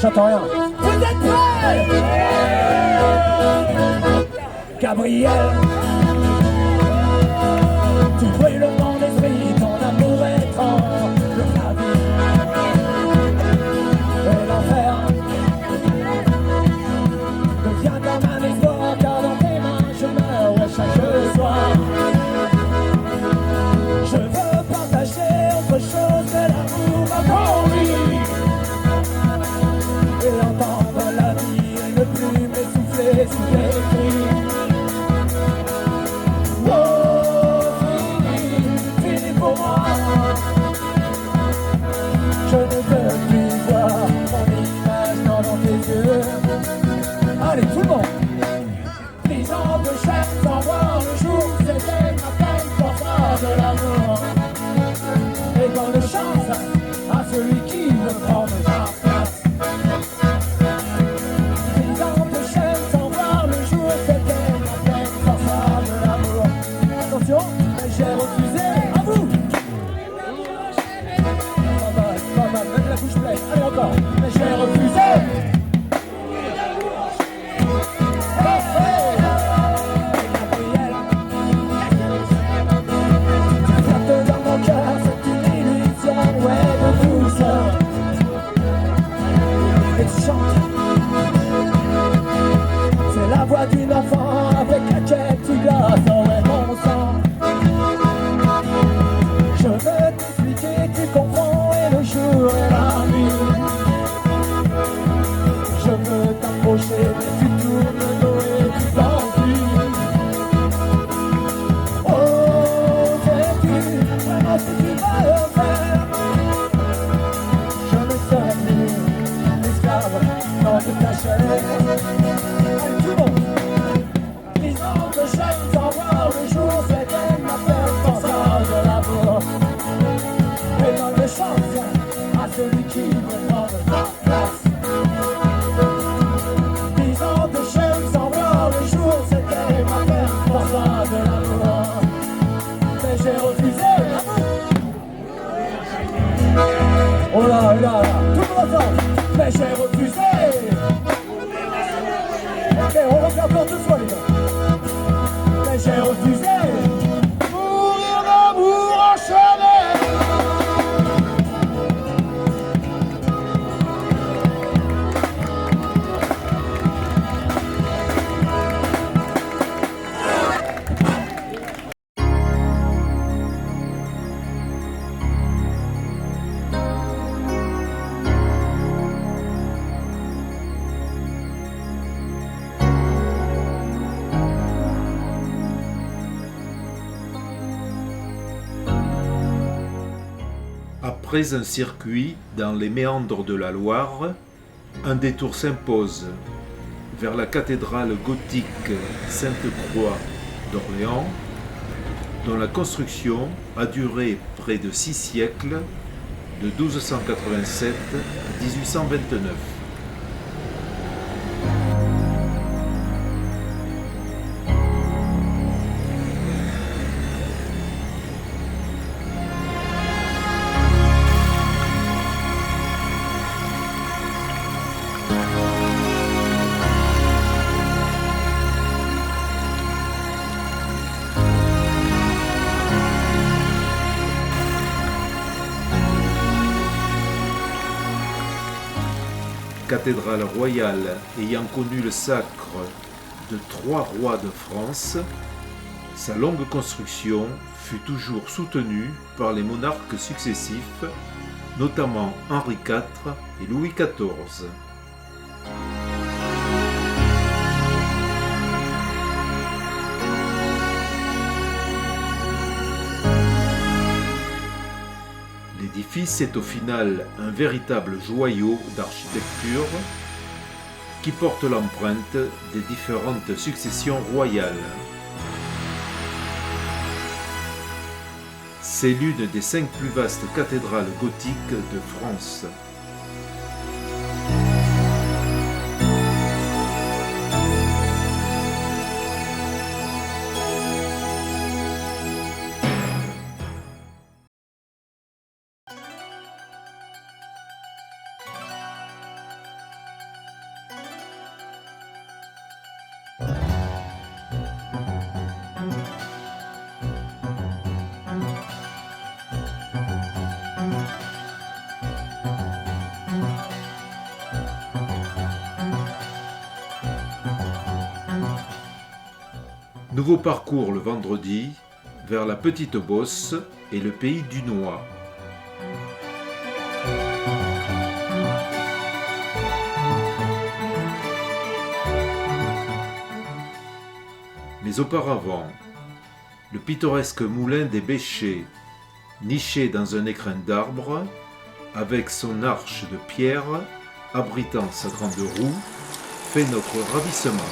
J'entends rien. Vous êtes prêts? Gabriel, tu brûles mon esprit, ton amour étrange, la vie et l'enfer devient comme un espoir, car dans tes mains je meurs chaque soir. Je veux partager autre chose que l'amour, ma vie, et entendre la vie et ne plus m'essouffler sous tes cris. Je ne veux plus voir mon image dans tes yeux. Allez, tout le monde! 10 ans de chaîne sans voir le jour, c'était ma peine pour faire de l'amour. Et bonne chance à celui qui veut prendre ma place. 10 ans de chaîne sans voir le jour, c'était ma peine pour faire de l'amour. Attention, j'ai refusé, à vous! Même la bouche pleine, allez encore, mais j'ai refusé. Gabriel, tu flottes dans mon cœur, c'est une illusion, ouais, de douceur. Et tu chantes, c'est la voix d'une enfant avec laquelle tu glaces, ouais, mon sang. Je veux t'expliquer, tu comprends, et le jour et la nuit. Je veux t'approcher, mais tu tournes le dos et tu t'enfuis. Oh, sais-tu vraiment ce que tu vas faire? Je ne serai plus esclave dans toute ta chair. Allez, tout le monde! 10 ans de chaîne sans voir le jour, c'était ma peine pour ça de l'amour. Et donne chance à celui qui veut prendre ma place. 10 ans de chaîne sans voir le jour, c'était ma peine pour ça de l'amour. Mais j'ai refusé l'amour. Oh là là là, tout le monde ensemble. Mais j'ai refusé. Ok, on refait encore 2 fois les gars. Mais j'ai refusé. Mourir d'amour enchaîné. Après un circuit dans les méandres de la Loire, un détour s'impose vers la cathédrale gothique Sainte-Croix d'Orléans, dont la construction a duré près de 6 siècles, de 1287 à 1829. Cathédrale royale ayant connu le sacre de 3 rois de France, sa longue construction fut toujours soutenue par les monarques successifs, notamment Henri IV et Louis XIV. L'édifice est au final un véritable joyau d'architecture qui porte l'empreinte des différentes successions royales. C'est l'une des 5 plus vastes cathédrales gothiques de France. Nouveau parcours le vendredi vers la Petite Bosse et le pays du Noix. Mais auparavant, le pittoresque moulin des Bêchers, niché dans un écrin d'arbre, avec son arche de pierre abritant sa grande roue, fait notre ravissement.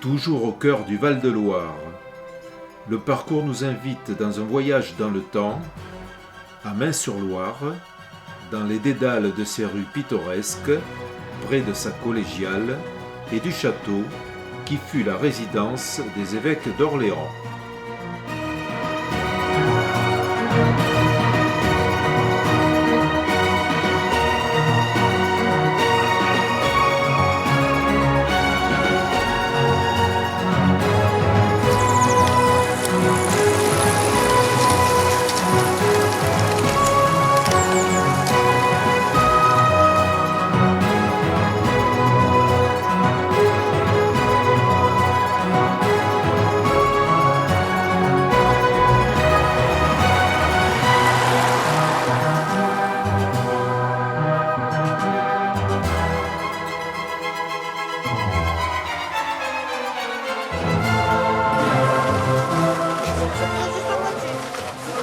Toujours au cœur du Val-de-Loire, le parcours nous invite dans un voyage dans le temps, à Mains-sur-Loire, dans les dédales de ces rues pittoresques, près de sa collégiale et du château qui fut la résidence des évêques d'Orléans.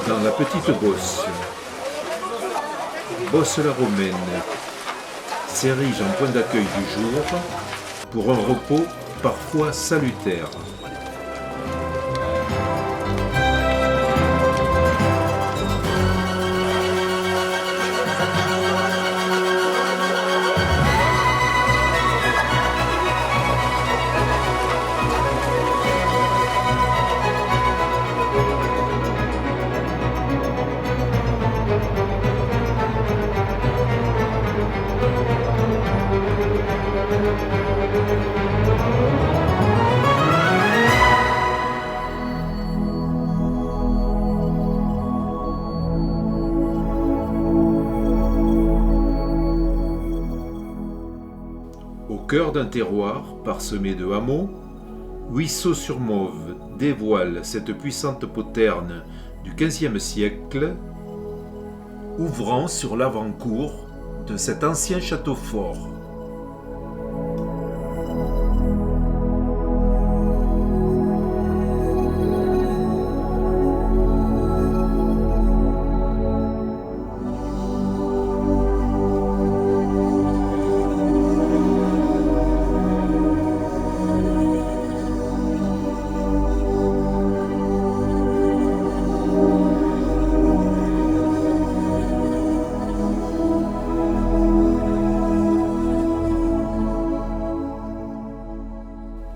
Dans la Petite Bosse, Bosse-la-Romaine s'érige en point d'accueil du jour pour un repos parfois salutaire. Au cœur d'un terroir parsemé de hameaux, Huisseau-sur-Mauve dévoile cette puissante poterne du XVe siècle, ouvrant sur l'avant-cour de cet ancien château fort.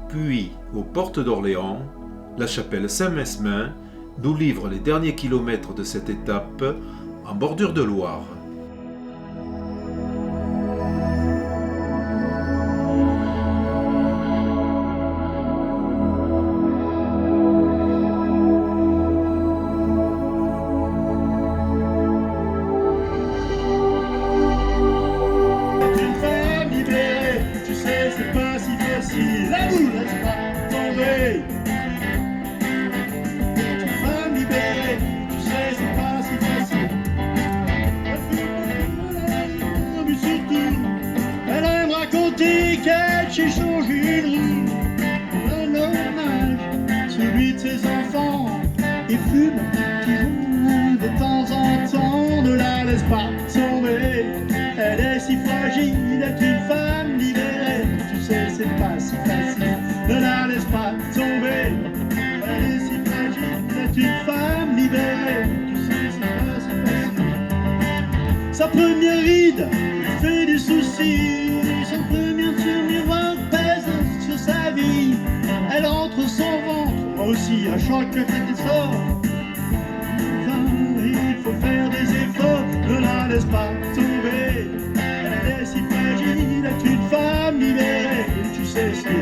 Puis, aux portes d'Orléans, la chapelle Saint-Mesmin nous livre les derniers kilomètres de cette étape en bordure de Loire. Tu fais vibrer briquette chez Changinerie, un hommage, celui de ses enfants, et fume qui joue de temps en temps. Ne la laisse pas tomber, elle est si fragile, est une femme libérée. Tu sais, c'est pas si facile, ne la laisse pas tomber, elle est si fragile, est une femme libérée. Tu sais, c'est pas si facile. Sa première ride fait du souci, sa première sur miroir pèse sur sa vie. Elle entre son ventre, moi aussi, à chaque sort. Il faut faire des efforts, ne la laisse pas tomber. Elle est si fragile, est une femme libérée. Tu sais, c'est